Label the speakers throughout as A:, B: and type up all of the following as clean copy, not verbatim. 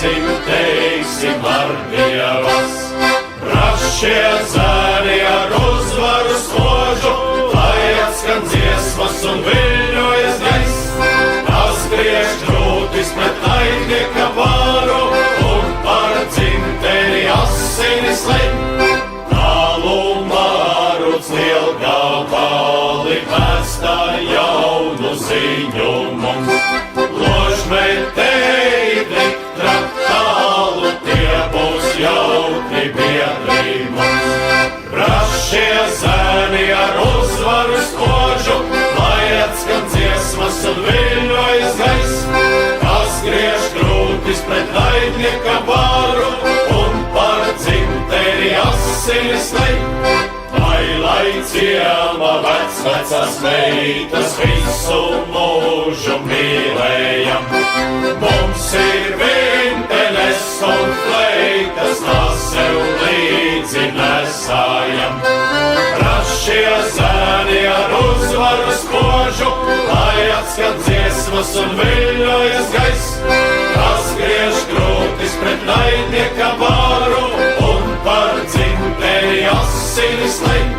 A: teiksim ar Dievas. Brašie zēni ar uzvaru spožu, lai atskan dziesmas un viļņojas gaiss. Tas griež krūtis pret naidnieka varu un par dzimteni asinis leņ. Tālu māruc lielgabali vēstā jaunu ziņu mums. Ložmetēji diktra tālu, tie būs jautri biedri mums. Brašie zēni ar uzvaru spožu, lai atskan dziesmas un viļņojas gaiss. Kas griež krūtis pret naidnieka varu un par dzimteni asinis leņ. Lai ciema vecas meitas visu mūžu mīlējam. Mums ir vinteles un fleitas, tās sev līdzi nesājam. Brašie zēni ar uzvaru spožu, lai atskan dziesmas un viļņojas gaiss. Kas griež krūtis pret naidnieka varu un par dzimteni asinis leņ.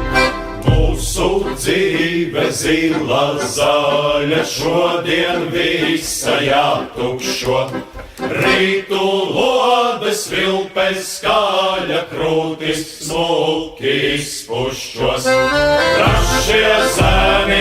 A: Mūsu dzīve zila zaļa, šodien visa jātukšo. Rītu lodes vilpes skaļa, krūtis smuki izpušķos. Brašie zēni